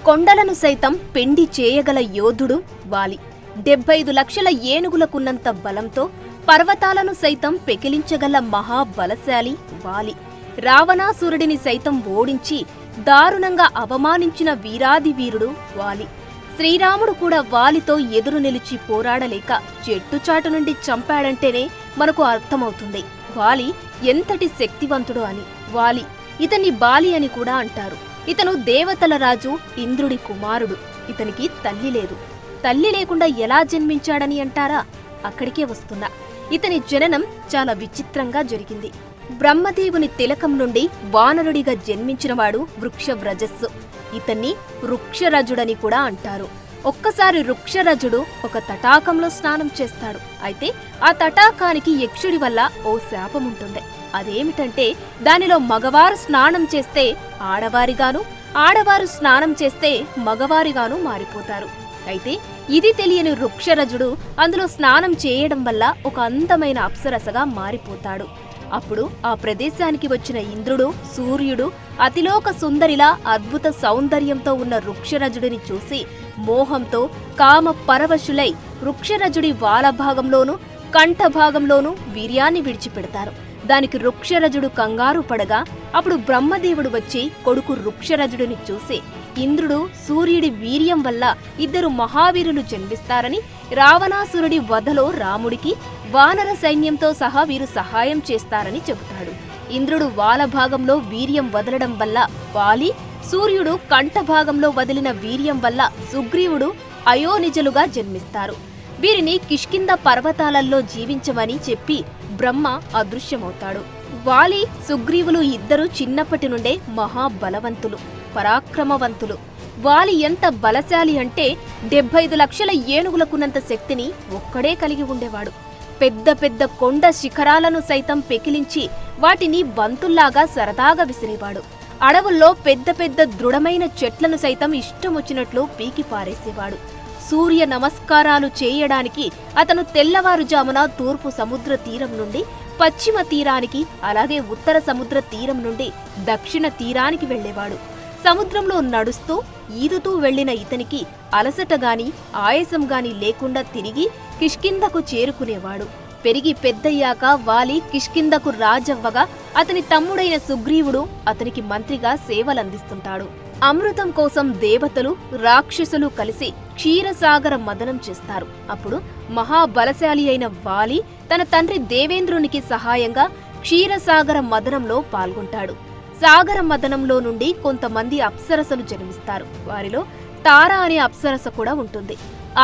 కొండలను సైతం పిండి చేయగల యోధుడు వాలి. 75 లక్షల ఏనుగులకున్నంత బలంతో పర్వతాలను సైతం పెకిలించగల మహాబలశాలి వాలి. రావణాసురుడిని సైతం ఓడించి దారుణంగా అవమానించిన వీరాది వీరుడు వాలి. శ్రీరాముడు కూడా వాలితో ఎదురు నిలిచి పోరాడలేక చెట్టుచాటు నుండి చంపాడంటేనే మనకు అర్థమవుతుంది వాలి ఎంతటి శక్తివంతుడు అని. వాలి, ఇతన్ని బాలి అని కూడా అంటారు. ఇతను దేవతల రాజు ఇంద్రుడి కుమారుడు. ఇతనికి తల్లి లేదు. తల్లి లేకుండా ఎలా జన్మించాడని అంటారా? అక్కడికే వస్తున్నా. ఇతని జననం చాలా విచిత్రంగా జరిగింది. బ్రహ్మదేవుని తిలకం నుండి వానరుడిగా జన్మించినవాడు వృక్షవ్రజస్సు. ఇతన్ని వృక్షరజుడని కూడా అంటారు. ఒక్కసారి వృక్షరజుడు ఒక తటాకంలో స్నానం చేస్తాడు. అయితే ఆ తటాకానికి యక్షుడి వల్ల ఓ శాపముంటుంది. అదేమిటంటే దానిలో మగవారు స్నానం చేస్తే ఆడవారిగాను, ఆడవారు స్నానం చేస్తే మగవారిగాను మారిపోతారు. అయితే ఇది తెలియని వృక్షరజుడు అందులో స్నానం చేయడం వల్ల ఒక అందమైన అప్సరసగా మారిపోతాడు. అప్పుడు ఆ ప్రదేశానికి వచ్చిన ఇంద్రుడు, సూర్యుడు అతిలోక సుందరిలా అద్భుత సౌందర్యంతో ఉన్న వృక్షరజుడిని చూసి మోహంతో కామ పరవశులై వృక్షరజుడి వాలభాగంలోనూ కంఠభాగంలోనూ వీర్యాన్ని విడిచిపెడతారు. దానికి వృక్షరజుడు కంగారు పడగా అప్పుడు బ్రహ్మదేవుడు వచ్చి కొడుకు వృక్షరజుడిని చూసి ఇంద్రుడు, సూర్యుడి వీర్యం వల్ల 2 మహావీరులు జన్మిస్తారని, రావణాసురుడి వధలో రాముడికి వానర సైన్యంతో సహా వీరు సహాయం చేస్తారని చెబుతాడు. ఇంద్రుడు వాలభాగంలో వీర్యం వదలడం వల్ల వాలి, సూర్యుడు కంఠభాగంలో వదిలిన వీర్యం వల్ల సుగ్రీవుడు అయోనిజలుగా జన్మిస్తారు. వీరిని కిష్కింద పర్వతాలలో జీవించమని చెప్పి బ్రహ్మ అదృశ్యమవుతాడు. వాలి, సుగ్రీవులు ఇద్దరు చిన్నప్పటి నుండే మహాబలవంతులు, పరాక్రమవంతులు. వాలి ఎంత బలశాలి అంటే 75 లక్షల ఏనుగులకున్నంత శక్తిని ఒక్కడే కలిగి ఉండేవాడు. పెద్ద పెద్ద కొండ శిఖరాలను సైతం పెకిలించి వాటిని బంతుల్లాగా సరదాగా విసిరేవాడు. అడవుల్లో పెద్ద పెద్ద దృఢమైన చెట్లను సైతం ఇష్టమొచ్చినట్లు పీకి పారేసేవాడు. సూర్య నమస్కారాలు చేయడానికి అతను తెల్లవారుజామున తూర్పు సముద్ర తీరం నుండి పశ్చిమ తీరానికి, అలాగే ఉత్తర సముద్ర తీరం నుండి దక్షిణ తీరానికి వెళ్లేవాడు. సముద్రంలో నడుస్తూ ఈదుతూ వెళ్లిన ఇతనికి అలసటగాని ఆయాసంగాని లేకుండా తిరిగి కిష్కిందకు చేరుకునేవాడు. పెరిగి పెద్దయ్యాక వాలి కిష్కిందకు రాజవ్వగా అతని తమ్ముడైన సుగ్రీవుడు అతనికి మంత్రిగా సేవలందిస్తుంటాడు. అమృతం కోసం దేవతలు, రాక్షసులు కలిసి క్షీరసాగర మదనం చేస్తారు. అప్పుడు మహాబలశాలి అయిన వాలి తన తండ్రి దేవేంద్రునికి సహాయంగా క్షీరసాగర మదనంలో పాల్గొంటాడు. సాగర మదనంలో నుండి కొంతమంది అప్సరసలు జన్మిస్తారు. వారిలో తార అనే అప్సరస కూడా ఉంటుంది.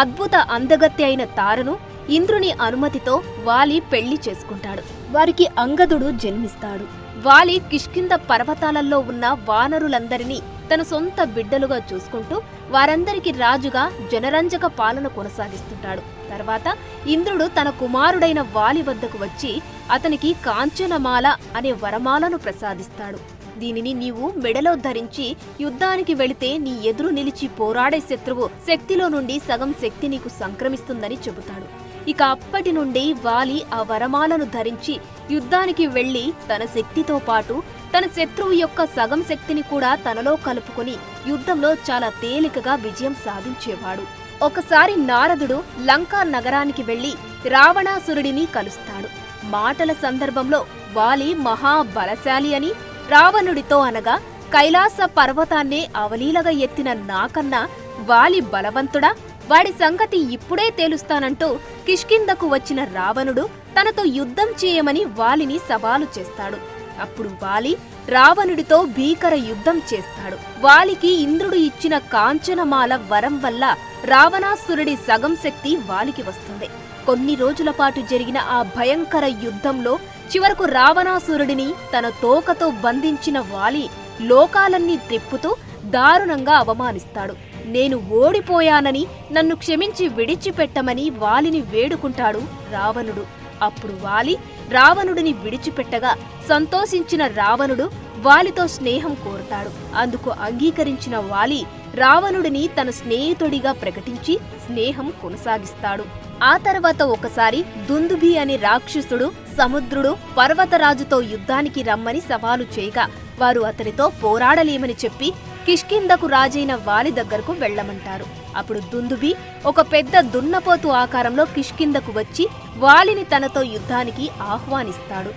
అద్భుత అందగత్తె అయిన తారను ఇంద్రుని అనుమతితో వాలి పెళ్లి చేసుకుంటాడు. వారికి అంగదుడు జన్మిస్తాడు. వాలి కిష్కింద పర్వతాలలో ఉన్న వానరులందరినీ తన సొంత బిడ్డలుగా చూసుకుంటూ వారందరికీ రాజుగా జనరంజక పాలన కొనసాగిస్తుంటాడు. తర్వాత ఇంద్రుడు తన కుమారుడైన వాలి వద్దకు వచ్చి అతనికి కాంచనమాల అనే వరమాలను ప్రసాదిస్తాడు. దీనిని నీవు మెడలో ధరించి యుద్ధానికి వెళితే నీ ఎదురు నిలిచి పోరాడే శత్రువు శక్తిలో నుండి సగం శక్తి నీకు సంక్రమిస్తుందని చెబుతాడు. ఇక అప్పటి నుండి వాలి ఆ వరమాలను ధరించి యుద్ధానికి వెళ్లి తన శక్తితో పాటు తన శత్రువు యొక్క సగం శక్తిని కూడా తనలో కలుపుకుని యుద్ధంలో చాలా తేలికగా విజయం సాధించేవాడు. ఒకసారి నారదుడు లంకా నగరానికి వెళ్లి రావణాసురుడిని కలుస్తాడు. మాటల సందర్భంలో వాలి మహాబలశాలి అని రావణుడితో అనగా కైలాస పర్వతాన్నే అవలీలగా ఎత్తిన నాకన్నా వాలి బలవంతుడా, వాడి సంగతి ఇప్పుడే తేలుస్తానంటూ కిష్కిందకు వచ్చిన రావణుడు తనతో యుద్ధం చేయమని వాలిని సవాలు చేస్తాడు. అప్పుడు వాలి రావణుడితో భీకర యుద్ధం చేస్తాడు. వాలికి ఇంద్రుడు ఇచ్చిన కాంచనమాల వరం వల్ల రావణాసురుడి సగం శక్తి వాలికి వస్తుంది. కొన్ని రోజుల పాటు జరిగిన ఆ భయంకర యుద్ధంలో చివరకు రావణాసురుడిని తన తోకతో బంధించిన వాలి లోకాలన్నీ త్రిప్పుతూ దారుణంగా అవమానిస్తాడు. నేను ఓడిపోయానని నన్ను క్షమించి విడిచిపెట్టమని వాలిని వేడుకుంటాడు రావణుడు. అప్పుడు వాలి రావణుడిని విడిచిపెట్టగా సంతోషించిన రావణుడు వాలితో స్నేహం కోరుతాడు. అందుకు అంగీకరించిన వాలి రావణుడిని తన స్నేహితుడిగా ప్రకటించి స్నేహం కొనసాగిస్తాడు. ఆ తర్వాత ఒకసారి దుందుభి అనే రాక్షసుడు సముద్రుడు పర్వతరాజుతో యుద్ధానికి రమ్మని సవాలు చేయగా వారు అతనితో పోరాడలేమని చెప్పి కిష్కింధకు రాజైన వాలి దగ్గరకు వెళ్లమంటారు. అప్పుడు దుందుబి ఒక పెద్ద దున్నపోతు ఆకారంలో కిష్కింధకు వచ్చి వాలిని తనతో యుద్ధానికి ఆహ్వానిస్తాడు.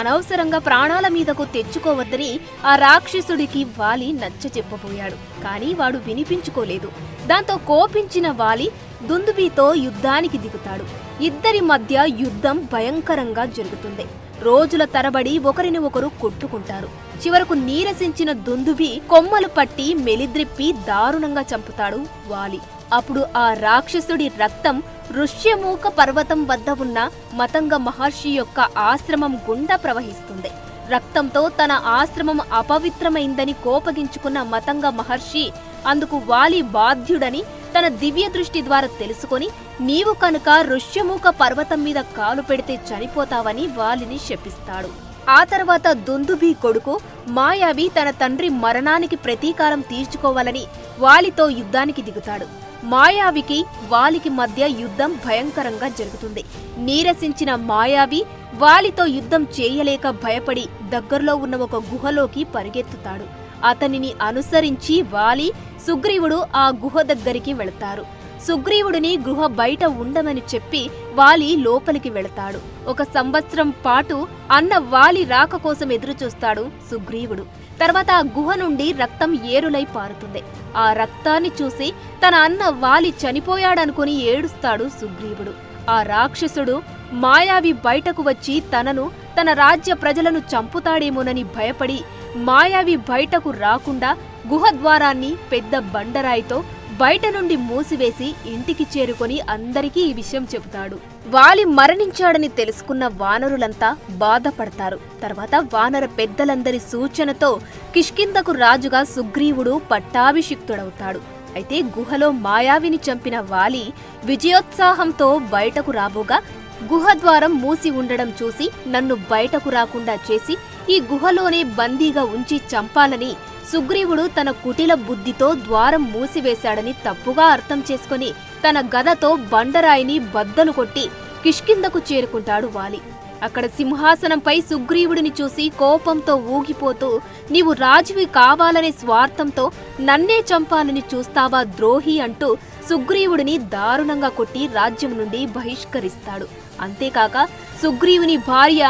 అనవసరంగా ప్రాణాల మీదకు తెచ్చుకోవద్దని ఆ రాక్షసుడికి వాలి నచ్చచెప్పబోయాడు. కానీ వాడు వినిపించుకోలేదు. దాంతో కోపించిన వాలి దుందుబితో యుద్ధానికి దిగుతాడు. ఇద్దరి మధ్య యుద్ధం భయంకరంగా జరుగుతుంది. రోజుల తరబడి ఒకరిని ఒకరు కొట్టుకుంటారు. చివరకు నీరసించిన దుందుబి కొమ్మలు పట్టి మెలిద్రిప్పి దారుణంగా చంపుతాడు వాలి. అప్పుడు ఆ రాక్షసుడి రక్తం ఋష్యమూక పర్వతం వద్ద ఉన్న మతంగ మహర్షి యొక్క ఆశ్రమం గుండా ప్రవహిస్తుంది. రక్తంతో తన ఆశ్రమం అపవిత్రమైందని కోపగించుకున్న మతంగ మహర్షి అందుకు వాలి బాధ్యుడని తన దివ్య దృష్టి ద్వారా తెలుసుకొని, నీవు కనుక ఋష్యమూక పర్వతం మీద కాలు పెడితే చనిపోతావని వాలిని శపిస్తాడు. ఆ తర్వాత దుందుబి కొడుకు మాయావి తన తండ్రి మరణానికి ప్రతీకారం తీర్చుకోవాలని వాలితో యుద్ధానికి దిగుతాడు. మాయావికి వాలికి మధ్య యుద్ధం భయంకరంగా జరుగుతుంది. నీరసించిన మాయావి వాలితో యుద్ధం చేయలేక భయపడి దగ్గరలో ఉన్న ఒక గుహలోకి పరిగెత్తుతాడు. అతనిని అనుసరించి వాలి, సుగ్రీవుడు ఆ గుహ దగ్గరికి వెళతారు. సుగ్రీవుడిని గుహ బయట ఉండమని చెప్పి వాలి లోపలికి వెళతాడు. 1 సంవత్సరం పాటు అన్న వాలి రాక కోసం ఎదురుచూస్తాడు సుగ్రీవుడు. తర్వాత ఆ గుహ నుండి రక్తం ఏరులై పారుతుంది. ఆ రక్తాన్ని చూసి తన అన్న వాలి చనిపోయాడనుకుని ఏడుస్తాడు సుగ్రీవుడు. ఆ రాక్షసుడు మాయావి బయటకు వచ్చి తనను, తన రాజ్య ప్రజలను చంపుతాడేమోనని భయపడి మాయావి బయటకు రాకుండా గుహ ద్వారాన్ని పెద్ద బండరాయితో బయట నుండి మూసివేసి ఇంటికి చేరుకొని అందరికీ ఈ విషయం చెబుతాడు. వాలి మరణించాడని తెలుసుకున్న వానరులంతా బాధపడతారు. తర్వాత వానర పెద్దలందరి సూచనతో కిష్కింధకు రాజుగా సుగ్రీవుడు పట్టాభిషిక్తుడవుతాడు. అయితే గుహలో మాయావిని చంపిన వాలి విజయోత్సాహంతో బయటకు రాబోగా గుహ ద్వారం మూసి ఉండడం చూసి నన్ను బయటకు రాకుండా చేసి ఈ గుహలోనే బందీగా ఉంచి చంపాలని సుగ్రీవుడు తన కుటిల బుద్ధితో ద్వారం మూసివేశాడని తప్పుగా అర్థం చేసుకుని తన గదతో బండరాయిని బద్దలు కొట్టి కిష్కింధకు చేరుకుంటాడు వాలి. అక్కడ సింహాసనంపై సుగ్రీవుడిని చూసి కోపంతో ఊగిపోతూ, నీవు రాజువి కావాలనే స్వార్థంతో నన్నే చంపాలని చూస్తావా ద్రోహి అంటూ సుగ్రీవుడిని దారుణంగా కొట్టి రాజ్యం నుండి బహిష్కరిస్తాడు. అంతేకాక సుగ్రీవుని భార్య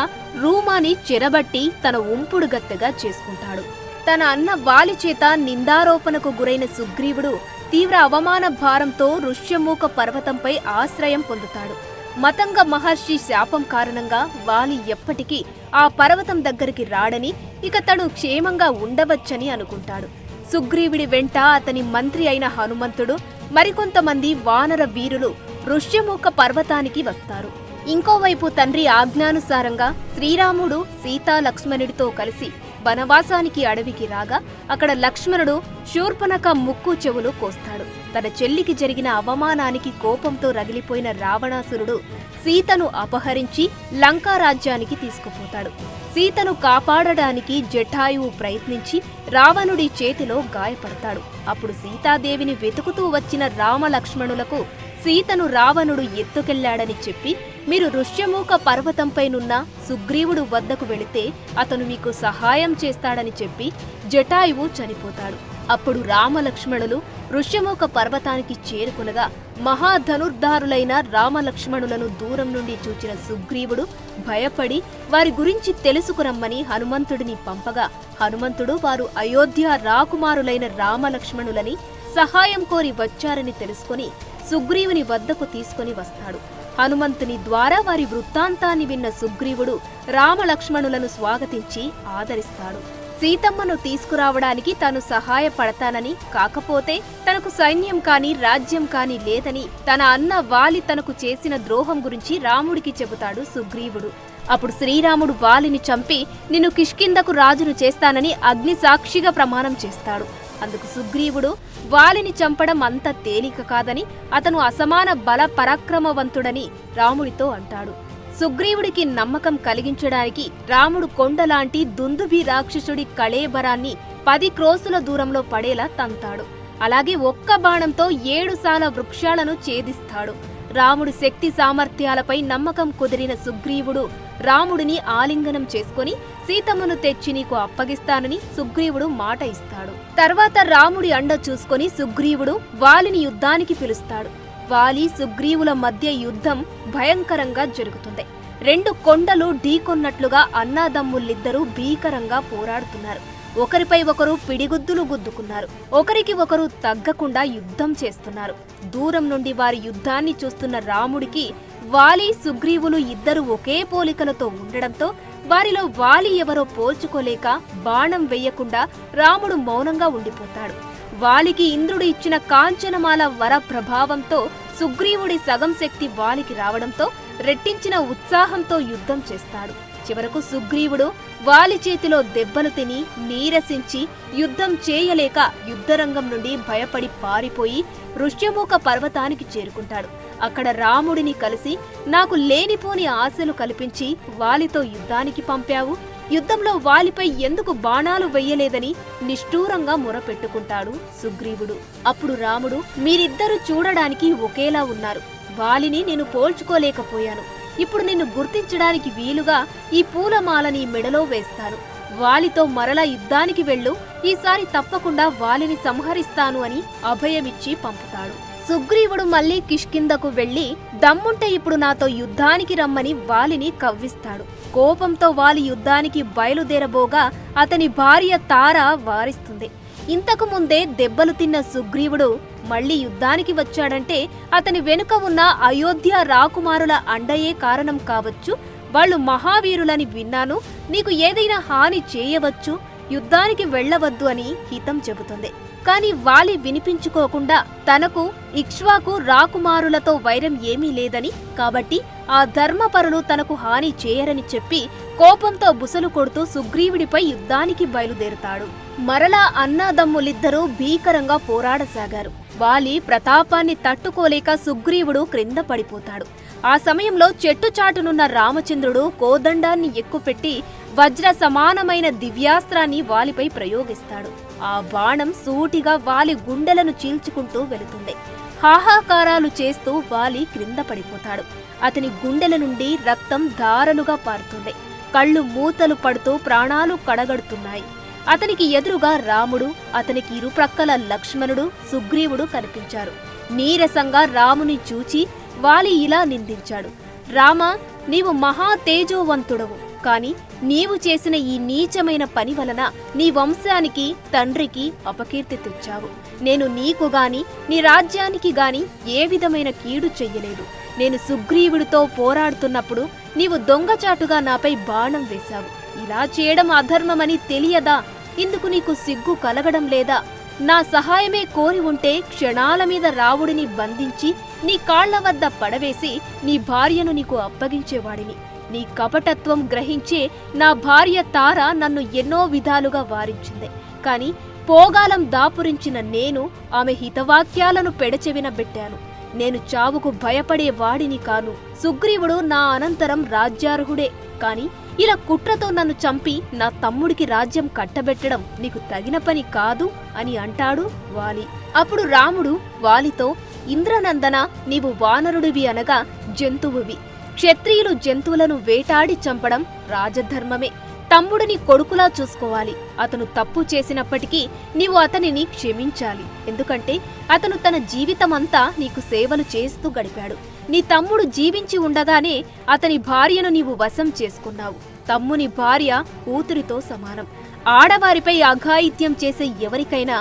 రూమాని చెరబట్టి తన ఉంపుడు గత్తెగా చేసుకుంటాడు. తన అన్న వాలి చేత నిందారోపణకు గురైన సుగ్రీవుడు తీవ్ర అవమాన భారంతో ఋష్యమూక పర్వతంపై ఆశ్రయం పొందుతాడు. మతంగ మహర్షి శాపం కారణంగా వాలి ఎప్పటికీ ఆ పర్వతం దగ్గరికి రాడని, ఇక తను క్షేమంగా ఉండవచ్చని అనుకుంటాడు. సుగ్రీవుడి వెంట అతని మంత్రి అయిన హనుమంతుడు, మరికొంతమంది వానర వీరులు ఋష్యమూక పర్వతానికి వస్తారు. ఇంకోవైపు తండ్రి ఆజ్ఞానుసారంగా శ్రీరాముడు సీతా లక్ష్మణుడితో కలిసి వనవాసానికి అడవికి రాగా అక్కడ లక్ష్మణుడు శూర్పణఖ ముక్కు చెవులు కోస్తాడు. తన చెల్లికి జరిగిన అవమానానికి కోపంతో రగిలిపోయిన రావణాసురుడు సీతను అపహరించి లంకా రాజ్యానికి తీసుకుపోతాడు. సీతను కాపాడడానికి జటాయువు ప్రయత్నించి రావణుడి చేతిలో గాయపడతాడు. అప్పుడు సీతాదేవిని వెతుకుతూ వచ్చిన రామలక్ష్మణులకు సీతను రావణుడు ఎత్తుకెళ్లాడని చెప్పి, మీరు ఋష్యమూక పర్వతంపైనున్న సుగ్రీవుడు వద్దకు వెళితే అతను మీకు సహాయం చేస్తాడని చెప్పి జటాయువు చనిపోతాడు. అప్పుడు రామలక్ష్మణులు ఋష్యమూక పర్వతానికి చేరుకునగా మహాధనుర్ధారులైన రామలక్ష్మణులను దూరం నుండి చూచిన సుగ్రీవుడు భయపడి వారి గురించి తెలుసుకురమ్మని హనుమంతుడిని పంపగా, హనుమంతుడు వారు అయోధ్య రాకుమారులైన రామలక్ష్మణులని సహాయం కోరి వచ్చారని తెలుసుకుని సుగ్రీవుని వద్దకు తీసుకుని వస్తాడు. హనుమంతుని ద్వారా వారి వృత్తాంతాన్ని విన్న సుగ్రీవుడు రామలక్ష్మణులను స్వాగతించి ఆదరిస్తాడు. సీతమ్మను తీసుకురావడానికి తాను సహాయపడతానని, కాకపోతే తనకు సైన్యం కాని రాజ్యం కాని లేదని, తన అన్న వాలి తనకు చేసిన ద్రోహం గురించి రాముడికి చెబుతాడు సుగ్రీవుడు. అప్పుడు శ్రీరాముడు వాలిని చంపి నిన్ను కిష్కింధకు రాజును చేస్తానని అగ్ని సాక్షిగా ప్రమాణం చేస్తాడు. అందుకు సుగ్రీవుడు వాలిని చంపడం అంత తేలిక కాదని, అతను అసమాన బల పరాక్రమవంతుడని రాముడితో అంటాడు. సుగ్రీవుడికి నమ్మకం కలిగించడానికి రాముడు కొండలాంటి దుందుభి రాక్షసుడి కళేబరాన్ని 10 క్రోసుల దూరంలో పడేలా తంతాడు. అలాగే ఒక్క బాణంతో 7 సాల వృక్షాలను ఛేదిస్తాడు. రాముడి శక్తి సామర్థ్యాలపై నమ్మకం కుదిరిన సుగ్రీవుడు రాముడిని ఆలింగనం చేసుకుని సీతమ్మను తెచ్చి నీకు అప్పగిస్తానని సుగ్రీవుడు మాట ఇస్తాడు. తర్వాత రాముడి అండ చూసుకొని సుగ్రీవుడు వాలిని యుద్ధానికి పిలుస్తాడు. వాలి సుగ్రీవుల మధ్య యుద్ధం భయంకరంగా జరుగుతుంది. రెండు కొండలు ఢీకొన్నట్లుగా అన్నాదమ్ములిద్దరూ భీకరంగా పోరాడుతున్నారు. ఒకరిపై ఒకరు పిడిగుద్దులు గుద్దుకున్నారు. ఒకరికి ఒకరు తగ్గకుండా యుద్ధం చేస్తున్నారు. దూరం నుండి వారి యుద్ధాన్ని చూస్తున్న రాముడికి వాలి సుగ్రీవులు ఇద్దరు ఒకే పోలికలతో ఉండడంతో వారిలో వాలి ఎవరో పోల్చుకోలేక బాణం వెయ్యకుండా రాముడు మౌనంగా ఉండిపోతాడు. వాలికి ఇంద్రుడు ఇచ్చిన కాంచనమాల వర ప్రభావంతో సుగ్రీవుడి సగం శక్తి వాలికి రావడంతో రెట్టించిన ఉత్సాహంతో యుద్ధం చేస్తాడు. చివరకు సుగ్రీవుడు వాలి చేతిలో దెబ్బలు తిని నీరసించి యుద్ధం చేయలేక యుద్ధరంగం నుండి భయపడి పారిపోయి ఋష్యమూక పర్వతానికి చేరుకుంటాడు. అక్కడ రాముడిని కలిసి నాకు లేనిపోని ఆశలు కల్పించి వాలితో యుద్ధానికి పంపావు, యుద్ధంలో వాలిపై ఎందుకు బాణాలు వెయ్యలేదని నిష్ఠూరంగా మొరపెట్టుకుంటాడు సుగ్రీవుడు. అప్పుడు రాముడు, మీరిద్దరూ చూడడానికి ఒకేలా ఉన్నారు. వాలిని నేను పోల్చుకోలేకపోయాను. ఇప్పుడు నిన్ను గుర్తించడానికి వీలుగా ఈ పూలమాలని మెడలో వేస్తాను. వాలితో మరలా యుద్ధానికి వెళ్ళు, ఈసారి తప్పకుండా వాలిని సంహరిస్తాను అని అభయమిచ్చి పంపుతాడు. సుగ్రీవుడు మళ్లీ కిష్కిందకు వెళ్లి దమ్ముంటే ఇప్పుడు నాతో యుద్ధానికి రమ్మని వాలిని కవ్విస్తాడు. కోపంతో వాలి యుద్ధానికి బయలుదేరబోగా అతని భార్య తార వారిస్తుంది. ఇంతకు ముందే దెబ్బలు తిన్న సుగ్రీవుడు మళ్లీ యుద్ధానికి వచ్చాడంటే అతని వెనుక ఉన్న అయోధ్య రాకుమారుల అండయే కారణం కావచ్చు. వాళ్ళు మహావీరులని విన్నాను, నీకు ఏదైనా హాని చేయవచ్చు, యుద్ధానికి వెళ్లవద్దు అని హితం చెబుతుంది. కాని వాలి వినిపించుకోకుండా తనకు ఇక్ష్వాకు రాకుమారులతో వైరం ఏమీ లేదని, కాబట్టి ఆ ధర్మపరులు తనకు హాని చేయరని చెప్పి కోపంతో బుసలు కొడుతూ సుగ్రీవుడిపై యుద్ధానికి బయలుదేరుతాడు. మరలా అన్నాదమ్ములిద్దరూ భీకరంగా పోరాడసాగారు. వాలి ప్రతాపాన్ని తట్టుకోలేక సుగ్రీవుడు క్రింద పడిపోతాడు. ఆ సమయంలో చెట్టుచాటునున్న రామచంద్రుడు కోదండాన్ని ఎక్కుపెట్టి వజ్ర సమానమైన దివ్యాస్త్రాన్ని వాలిపై ప్రయోగిస్తాడు. ఆ బాణం సూటిగా వాలి గుండెలను చీల్చుకుంటూ వెళుతుంది. హాహాకారాలు చేస్తూ వాలి క్రింద పడిపోతాడు. అతని గుండెల నుండి రక్తం ధారలుగా పారుతుంది. కళ్ళు మూతలు పడుతూ ప్రాణాలు కడగడుతున్నాయి. అతనికి ఎదురుగా రాముడు, అతనికి ఇరుప్రక్కల లక్ష్మణుడు, సుగ్రీవుడు కనిపించారు. నీరసంగా రాముని చూచి వాలి ఇలా నిందించాడు, రామా, నీవు మహా తేజోవంతుడవు, కాని నీవు చేసిన ఈ నీచమైన పని వలన నీ వంశానికి తండ్రికి అపకీర్తి తెచ్చావు. నేను నీకు గాని నీ రాజ్యానికి గాని ఏ విధమైన కీడు చెయ్యలేదు. నేను సుగ్రీవుడితో పోరాడుతున్నప్పుడు నీవు దొంగచాటుగా నాపై బాణం వేశావు. ఇలా చేయడం అధర్మమని తెలియదా? ఇందుకు నీకు సిగ్గు కలగడం లేదా? నా సహాయమే కోరి ఉంటే క్షణాల మీద రావుడిని బంధించి నీ కాళ్ల వద్ద పడవేసి నీ భార్యను నీకు అప్పగించేవాడిని. నీ కపటత్వం గ్రహించే నా భార్య తార నన్ను ఎన్నో విధాలుగా వారించింది. కాని పోగాలం దాపురించిన నేను ఆమె హితవాక్యాలను పెడచెవిన పెట్టాను. నేను చావుకు భయపడే వాడిని కాను. సుగ్రీవుడు నా అనంతరం రాజ్యార్హుడే, కాని ఇలా కుట్రతో నన్ను చంపి నా తమ్ముడికి రాజ్యం కట్టబెట్టడం నీకు తగిన పని కాదు అని అంటాడు వాలి. అప్పుడు రాముడు వాలితో, ఇంద్రనందన, నీవు వానరుడివి అనగా జంతువువి. క్షత్రియులు జంతువులను వేటాడి చంపడం రాజధర్మమే. తమ్ముడిని కొడుకులా చూసుకోవాలి. అతను తప్పు చేసినప్పటికీ నీవు అతనిని క్షమించాలి. ఎందుకంటే అతను తన జీవితమంతా నీకు సేవలు చేస్తూ గడిపాడు. నీ తమ్ముడు జీవించి ఉండగానే అతని భార్యను నీవు వశం చేసుకున్నావు. తమ్ముని భార్య కూతురితో సమానం. ఆడవారిపై అఘాయిత్యం చేసే ఎవరికైనా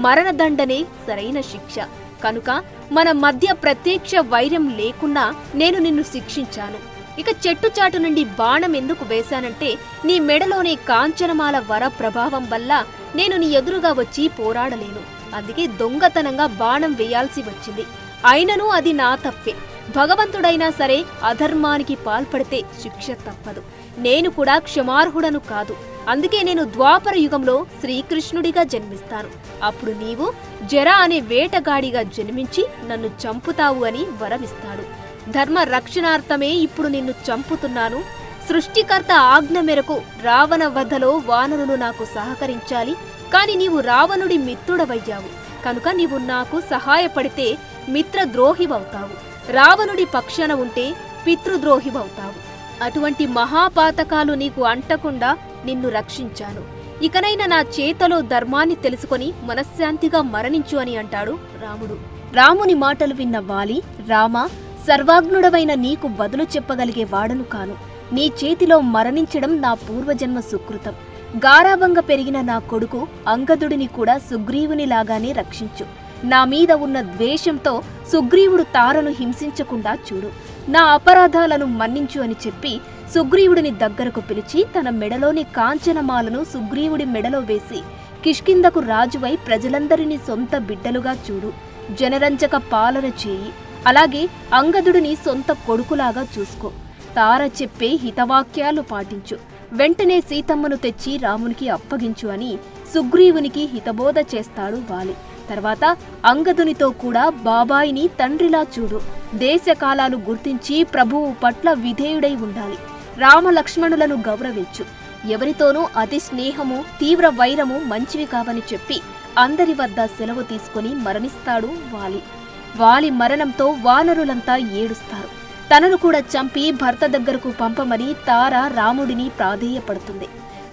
మరణదండనే సరైన శిక్ష. కనుక మన మధ్య ప్రత్యక్ష వైరం లేకున్నా నేను నిన్ను శిక్షించాను. ఇక చెట్టుచాటు నుండి బాణం ఎందుకు వేశానంటే నీ మెడలోనే కాంచనమాల వర ప్రభావం వల్ల నేను నీ ఎదురుగా వచ్చి పోరాడలేను. అందుకే దొంగతనంగా బాణం వేయాల్సి వచ్చింది. అయినను అది నా తప్పే. భగవంతుడైనా సరే అధర్మానికి పాల్పడితే శిక్ష తప్పదు. నేను కూడా క్షమార్హుడను కాదు. అందుకే నేను ద్వాపర యుగంలో శ్రీకృష్ణుడిగా జన్మిస్తాను. అప్పుడు నీవు జర అనే వేటగాడిగా జన్మించి నన్ను చంపుతావు అని వరమిస్తాడు. ధర్మ రక్షణార్థమే ఇప్పుడు నిన్ను చంపుతున్నాను. సృష్టికర్త ఆజ్ఞ మేరకు రావణ వధలో వానరులు నాకు సహకరించాలి. కాని నీవు రావణుడి మిత్రుడవయ్యావు. కనుక నీవు నాకు సహాయపడితే మిత్రద్రోహివవుతావు. రావణుడి పక్షాన ఉంటే పితృద్రోహివవుతావు. అటువంటి మహాపాతకాలు నీకు అంటకుండా నిన్ను రక్షించాను. ఇకనైనా నా చేతలో ధర్మాన్ని తెలుసుకొని మనశ్శాంతిగా మరణించు అని అంటాడు రాముడు. రాముని మాటలు విన్న వాలి, రామా, సర్వాగ్నుడవైన నీకు బదులు చెప్పగలిగే వాడను కాను. నీ చేతిలో మరణించడం నా పూర్వజన్మ సుకృతం. గారాబంగా పెరిగిన నా కొడుకు అంగదుడిని కూడా సుగ్రీవునిలాగానే రక్షించు. నా మీద ఉన్న ద్వేషంతో సుగ్రీవుడు తారను హింసించకుండా చూడు. నా అపరాధాలను మన్నించు అని చెప్పి సుగ్రీవుడిని దగ్గరకు పిలిచి తన మెడలోని కాంచనమాలను సుగ్రీవుడి మెడలో వేసి, కిష్కింధకు రాజువై ప్రజలందరినీ సొంత బిడ్డలుగా చూడు. జనరంజక పాలన చేయి. అలాగే అంగదుడిని సొంత కొడుకులాగా చూసుకో. తార చెప్పే హితవాక్యాలు పాటించు. వెంటనే సీతమ్మను తెచ్చి రామునికి అప్పగించు అని సుగ్రీవునికి హితబోధ చేస్తాడు వాలి. తర్వాత అంగదునితో కూడా బాబాయిని తండ్రిలా చూడు. దేశకాలాలు గుర్తించి ప్రభువు పట్ల విధేయుడై ఉండాలి. రామలక్ష్మణులను గౌరవించు. ఎవరితోనూ అతి స్నేహము, తీవ్ర వైరము మంచివి కావని చెప్పి అందరి వద్ద సెలవు తీసుకుని మరణిస్తాడు వాలి. వాలి మరణంతో వానరులంతా ఏడుస్తారు. తనను కూడా చంపి భర్త దగ్గరకు పంపమని తార రాముడిని ప్రాధేయపడుతుంది.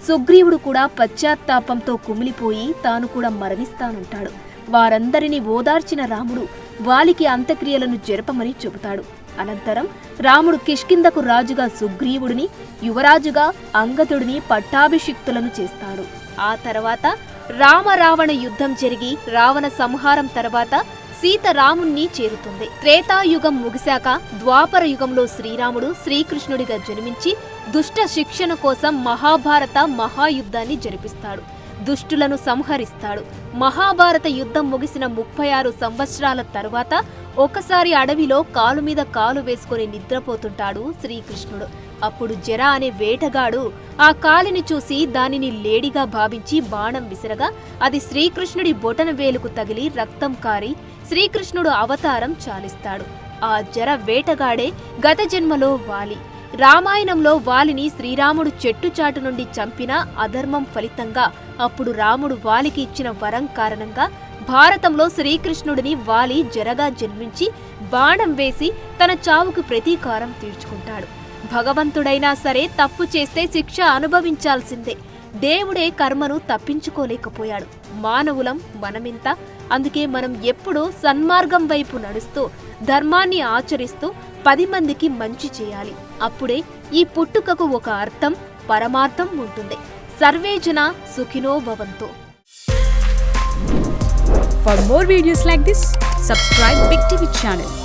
సుగ్రీవుడు కూడా పశ్చాత్తాపంతో కుమిలిపోయి తాను కూడా మరణిస్తానంటాడు. వారందరినీ ఓదార్చిన రాముడు వాలికి అంత్యక్రియలను జరపమని చెబుతాడు. అనంతరం రాముడు కిష్కింధకు రాజుగా సుగ్రీవుడిని, యువరాజుగా అంగదుడిని పట్టాభిషిక్తులను చేస్తాడు. ఆ తర్వాత రామ-రావణ యుద్ధం జరిగి రావణ సంహారం తర్వాత సీత రాముణ్ణి చేరుతుంది. త్రేతాయుగం ముగిశాక ద్వాపర యుగంలో శ్రీరాముడు శ్రీకృష్ణుడిగా జన్మించి దుష్ట శిక్షణ కోసం మహాభారత మహాయుద్ధాన్ని జరిపిస్తాడు. దుష్టులను సంహరిస్తాడు. మహాభారత యుద్ధం ముగిసిన 36 సంవత్సరాల తరువాత ఒకసారి అడవిలో కాలు మీద కాలు వేసుకుని నిద్రపోతుంటాడు శ్రీకృష్ణుడు. అప్పుడు జర అనే వేటగాడు ఆ కాలిని చూసి దానిని లేడిగా భావించి బాణం విసరగా అది శ్రీకృష్ణుడి బొటన వేలుకు తగిలి రక్తం కారి శ్రీకృష్ణుడు అవతారం చాలిస్తాడు. ఆ జర వేటగాడే గత జన్మలో వాలి. రామాయణంలో వాలిని శ్రీరాముడు చెట్టుచాటు నుండి చంపిన అధర్మం ఫలితంగా అప్పుడు రాముడు వాలికి ఇచ్చిన వరం కారణంగా భారతంలో శ్రీకృష్ణుడిని వాలి జరగా జన్మించి బాణం వేసి తన చావుకు ప్రతీకారం తీర్చుకుంటాడు. భగవంతుడైనా సరే తప్పు చేస్తే శిక్ష అనుభవించాల్సిందే. దేవుడే కర్మను తప్పించుకోలేకపోయాడు. మానవులం మనమింత. అందుకే మనం ఎప్పుడూ సన్మార్గం వైపు నడుస్తూ ధర్మాన్ని ఆచరిస్తూ 10 మందికి మంచి చేయాలి. అప్పుడే ఈ పుట్టుకకు ఒక అర్థం, పరమార్థం ఉంటుంది. సర్వే జనా సుఖినో భవంతు. For more videos like this, subscribe Big TV channel.